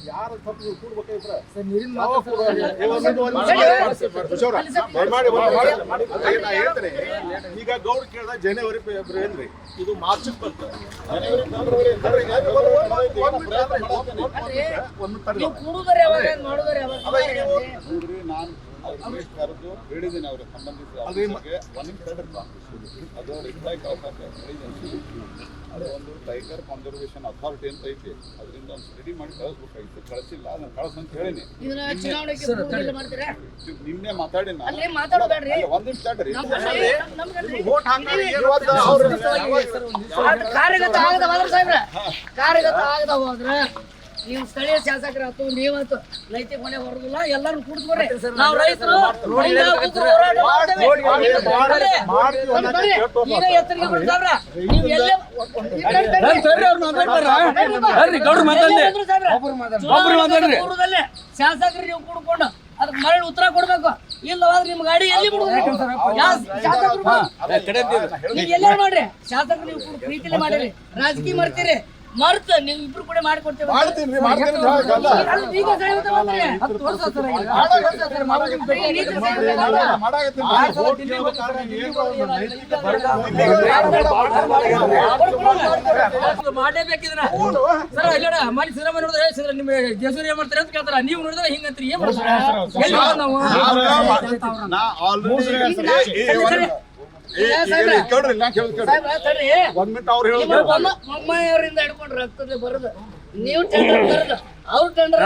ಯಾರು ತಪ್ಪು ಕೂಡ್ಬೇಕಾಗಿದ್ರೆ ಹೇಳ್ತೇನೆ. ಈಗ ಗೌಡ್ ಕೇಳಿದ ಜನವರಿ ಫೆಬ್ರವರಿ ಇದು ಮಾರ್ಚ್ ಬಂತು. ಕರೆದು ಹೇಳಿದ್ದೀನಿ ಅವ್ರಿಗೆ ಸಂಬಂಧಿಸಿದ ಅದು ರಿಪ್ಲೈ ಕಳ್ಸಕ್ಕೆ ಹೇಳಿದ್ದೀನಿ. ಅದು ಒಂದು ಟೈಗರ್ ಕನ್ಸರ್ವೇಷನ್ ಅಥಾರಿಟಿ ಅಂತ ಐತಿ, ಅದರಿಂದ ಒಂದು ಸ್ಟಡಿ ಮಾಡಿ ಕಳಿಸ್ಬೇಕಾಗಿತ್ತು. ಕಳಿಸಿಲ್ಲ, ಅದನ್ನ ಕಳ್ಸಂತ ಹೇಳಿನಿ. ನಿನ್ನೆ ಮಾತಾಡಿ ಒಂದ್ ನಿಮಿಷ ತಡ್ರಿ. ಕಾರ್ಯಗತ ಆಗದ ಹೋದ್ರೆ ನೀವು ಸ್ಥಳೀಯ ಶಾಸಕರಾತು ನೀವತ್ತು ನೈತಿಕ ಹೊಣೆ ಹೊರದಿಲ್ಲ. ಎಲ್ಲರೂ ಕೂಡಿಸ್ಕೊಡ್ರಿ. ನಾವು ರೈತರು ಈಗ ಎತ್ತರಿಗೆ ಬಿಡ್ತಾವ್ರ ನೀವು ಎಲ್ಲೇ ಪೂರ್ವದಲ್ಲೇ ಶಾಸಕರು ನೀವು ಕೂಡ್ಕೊಂಡು ಅದಕ್ಕೆ ಮರಳಿ ಉತ್ತರ ಕೊಡ್ಬೇಕು. ಇಲ್ಲವಾದ್ರೆ ನಿಮ್ ಗಾಡಿ ಎಲ್ಲಿ ಎಲ್ಲ ಮಾಡ್ರಿ. ಶಾಸಕರು ನೀವು ಪ್ರೀತಿಲಿ ಮಾಡಿರಿ, ರಾಜಕೀಯ ಮಾಡ್ತೀರಿ, ಮರ್ತ ನೀವು ಇಬ್ರು ಕೂಡ ಮಾಡಿಕೊಡ್ತೇವೆ. ಮಾಡಲೇಬೇಕಿದ್ರ ಸರ್. ಇಲ್ಲ ಮಾಡಿ ಸಿದ್ದರಾಮಯ್ಯ ನೋಡಿದ್ರೆ ನಿಮ್ ಜೇಸೂರಿ ಏನ್ ಮಾಡ್ತಾರೆ ಅಂತ ಕೇಳ್ತಾರ. ನೀವು ನೋಡಿದ್ರೆ ಹಿಂಗಂತ್ರಿ ಏನ್ ಮಾಡ್ತಾರೆ ಮೊಮ್ಮೆಯವರಿಂದ ಹಿಡ್ಕೊಂಡು ರಕ್ತದ ಬರೋದು ನೀವು ಟೆಂಡರ್ ಕರೆದು ಅವ್ರ ಟೆಂಡರ್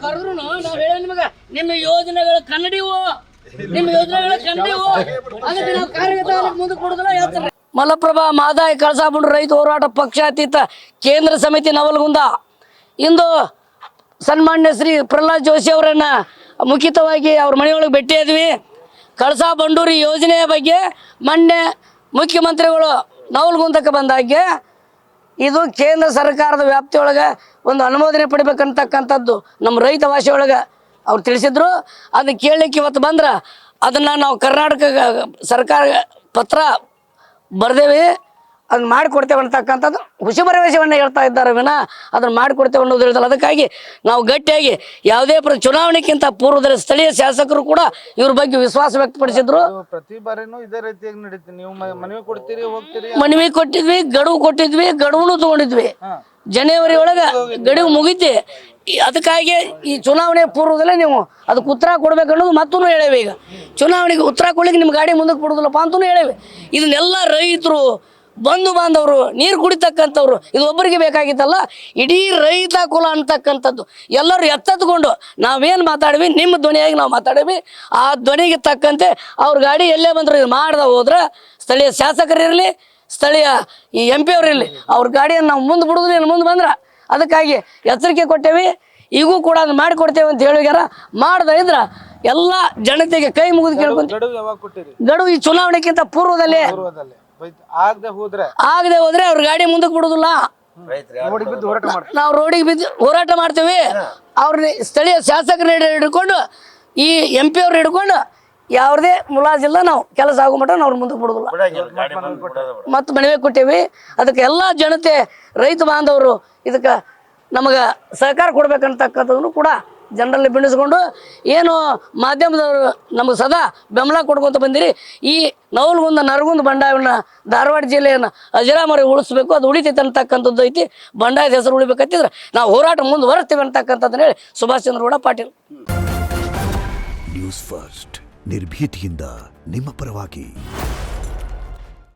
ಕರೆದ್ರು ನಾವ್ ಹೇಳ ನಿಮಗ ನಿಮ್ಮ ಯೋಜನೆಗಳ ಕನ್ನಡಿವು, ನಿಮ್ಮ ಯೋಜನೆಗಳ ಕನ್ನಡಿವು. ಅದಕ್ಕೆ ನಾವು ಕಾರ್ಯಗತ ಮುಂದೆ ಕೊಡುದಿಲ್ಲ ಹೇಳ್ತಾರೆ. ಮಲಪ್ರಭಾ ಮಾದಾಯಿ ಕಳಸಾಬಂಡು ರೈತ ಹೋರಾಟ ಪಕ್ಷಾತೀತ ಕೇಂದ್ರ ಸಮಿತಿ ನವಲಗುಂದ ಇಂದು ಸನ್ಮಾನ್ಯ ಶ್ರೀ ಪ್ರಹ್ಲಾದ್ ಜೋಶಿ ಅವರನ್ನ ಮುಖಿತವಾಗಿ ಅವ್ರ ಮನೆಯೊಳಗೆ ಭೇಟಿಯಾದ್ವಿ. ಕಳಸಾ ಬಂಡೂರಿ ಯೋಜನೆಯ ಬಗ್ಗೆ ಮೊನ್ನೆ ಮುಖ್ಯಮಂತ್ರಿಗಳು ನವಲಗುಂದಕ್ಕೆ ಬಂದಾಗೆ ಇದು ಕೇಂದ್ರ ಸರ್ಕಾರದ ವ್ಯಾಪ್ತಿಯೊಳಗೆ ಒಂದು ಅನುಮೋದನೆ ಪಡಿಬೇಕಂತಕ್ಕಂಥದ್ದು ನಮ್ಮ ರೈತ ಭಾಷೆಯೊಳಗೆ ಅವ್ರು ತಿಳಿಸಿದ್ರು. ಅದನ್ನ ಕೇಳಲಿಕ್ಕೆ ಇವತ್ತು ಬಂದ್ರೆ ಅದನ್ನು ನಾವು ಕರ್ನಾಟಕ ಸರ್ಕಾರ ಪತ್ರ ಬರ್ದೇವಿ, ಅದನ್ನ ಮಾಡಿಕೊಡ್ತೇವೆ ಅಂತಕ್ಕಂಥದ್ದು ಹುಸಿ ಭರವಸೆಯನ್ನು ಹೇಳ್ತಾ ಇದ್ದಾರೆ ವಿನ ಅದನ್ನು ಮಾಡಿಕೊಡ್ತೇವೆ ಅನ್ನೋದು ಹೇಳ್ತಾರೆ. ಅದಕ್ಕಾಗಿ ನಾವು ಗಟ್ಟಿಯಾಗಿ ಯಾವುದೇ ಚುನಾವಣೆಗಿಂತ ಪೂರ್ವದಲ್ಲಿ ಸ್ಥಳೀಯ ಶಾಸಕರು ಕೂಡ ಇವ್ರ ಬಗ್ಗೆ ವಿಶ್ವಾಸ ವ್ಯಕ್ತಪಡಿಸಿದ್ರು. ಪ್ರತಿ ಬಾರಿನೂ ಇದೇ ರೀತಿಯಾಗಿ ನಡೀತಿ. ನೀವು ಮನವಿ ಕೊಡ್ತೀರಿ, ಹೋಗ್ತೀರಿ. ಮನವಿ ಕೊಟ್ಟಿದ್ವಿ, ಗಡುವು ಕೊಟ್ಟಿದ್ವಿ, ಗಡುವನ್ನು ತಗೊಂಡಿದ್ವಿ. ಜನವರಿ ಒಳಗೆ ಗಡುವು ಮುಗಿತಿ. ಅದಕ್ಕಾಗಿ ಈ ಚುನಾವಣೆ ಪೂರ್ವದಲ್ಲೇ ನೀವು ಅದಕ್ಕೆ ಉತ್ತರ ಕೊಡ್ಬೇಕು ಅನ್ನೋದು ಮತ್ತೂ ಹೇಳೇವೆ. ಈಗ ಚುನಾವಣೆಗೆ ಉತ್ತರ ಕೊಡ್ಲಿಕ್ಕೆ ನಿಮ್ಮ ಗಾಡಿ ಮುಂದಕ್ಕೆ ಕೊಡೋದಿಲ್ಲಪ್ಪ ಅಂತೂ ಹೇಳೇವೆ. ಇದನ್ನೆಲ್ಲ ರೈತರು, ಬಂಧು ಬಾಂಧವರು, ನೀರು ಕುಡಿತಕ್ಕಂಥವ್ರು, ಇದು ಒಬ್ಬರಿಗೆ ಬೇಕಾಗಿತ್ತಲ್ಲ, ಇಡೀ ರೈತ ಕುಲ ಅಂತಕ್ಕಂಥದ್ದು ಎಲ್ಲರೂ ಎತ್ತೆತ್ಕೊಂಡು ನಾವೇನು ಮಾತಾಡ್ವಿ ನಿಮ್ಮ ಧ್ವನಿಯಾಗಿ ನಾವು ಮಾತಾಡೀವಿ. ಆ ಧ್ವನಿಗೆ ತಕ್ಕಂತೆ ಅವ್ರ ಗಾಡಿ ಎಲ್ಲೇ ಬಂದರು ಇದು ಮಾಡ್ದೆ ಹೋದ್ರೆ ಸ್ಥಳೀಯ ಶಾಸಕರಿರಲಿ, ಸ್ಥಳೀಯ ಈ MP ಅವರಿರಲಿ, ಅವ್ರ ಗಾಡಿಯನ್ನು ನಾವು ಮುಂದೆ ಬಿಡೋದು ಏನು ಮುಂದೆ ಬಂದ್ರೆ ಅದಕ್ಕಾಗಿ ಎಚ್ಚರಿಕೆ ಕೊಟ್ಟೇವಿ. ಈಗೂ ಕೂಡ ಅದನ್ನ ಮಾಡಿಕೊಡ್ತೇವೆ ಅಂತ ಹೇಳಿಗ್ಯಾರ. ಮಾಡ್ದ ಇದ್ರೆ ಎಲ್ಲ ಜನತೆಗೆ ಕೈ ಮುಗಿದು ಕೇಳ್ಕೊಂತ ಗಡುವು ಈ ಚುನಾವಣೆಗಿಂತ ಪೂರ್ವದಲ್ಲೇ ಆಗದೆ ಹೋದ್ರೆ ಅವ್ರ ಗಾಡಿ ಮುಂದಕ್ಕೆ ಬಿಡುದಿಲ್ಲ. ನಾವು ರೋಡಿಗೆ ಬಿದ್ದು ಹೋರಾಟ ಮಾಡ್ತೇವೆ. ಅವ್ರನ್ನ ಸ್ಥಳೀಯ ಶಾಸಕರನ್ನ ಹಿಡ್ಕೊಂಡು ಈ MP ಅವ್ರು ಹಿಡ್ಕೊಂಡು ಯಾವುದೇ ಮುಲಾಜಿಲ್ಲ ನಾವು ಕೆಲಸ ಆಗೋ ಮಟ್ಟ ನಾವು ಮುಂದಕ್ಕೆ ಬಿಡುದಿಲ್ಲ. ಮತ್ತು ಮನವಿ ಕೊಟ್ಟೇವಿ. ಅದಕ್ಕೆ ಎಲ್ಲ ಜನತೆ, ರೈತ ಬಾಂಧವರು ಇದಕ್ಕೆ ನಮಗೆ ಸಹಕಾರ ಕೊಡ್ಬೇಕಂತಕ್ಕಂಥದ್ದನ್ನು ಕೂಡ ಜನರಲ್ಲಿ ಬಿಡಿಸ್ಕೊಂಡು ಏನು ಮಾಧ್ಯಮದವರು ನಮಗೆ ಸದಾ ಬೆಂಬಲ ಕೊಡ್ಕೊಂತ ಬಂದಿರಿ. ಈ ನವಲಗುಂದ ನರಗುಂದ ಬಂಡಾಯವನ್ನು ಧಾರವಾಡ ಜಿಲ್ಲೆಯನ್ನು ಅಜರಾಮರಿ ಉಳಿಸ್ಬೇಕು, ಅದು ಉಳಿತೈತೆ ಅಂತಕ್ಕಂಥದ್ದು ಐತಿ. ಬಂಡಾಯದ ಹೆಸರು ಉಳಿಬೇಕಂತಿದ್ರೆ ನಾವು ಹೋರಾಟ ಮುಂದುವರಿಸ್ತೀವಿ ಅಂತಕ್ಕಂಥದ್ದನ್ನ ಹೇಳಿ ಸುಭಾಷ್ ಚಂದ್ರ ಗೌಡ ಪಾಟೀಲ್. ನ್ಯೂಸ್ ಫಸ್ಟ್ ನಿರ್ಭೀತಿಯಿಂದ ನಿಮ್ಮ ಪರವಾಗಿ.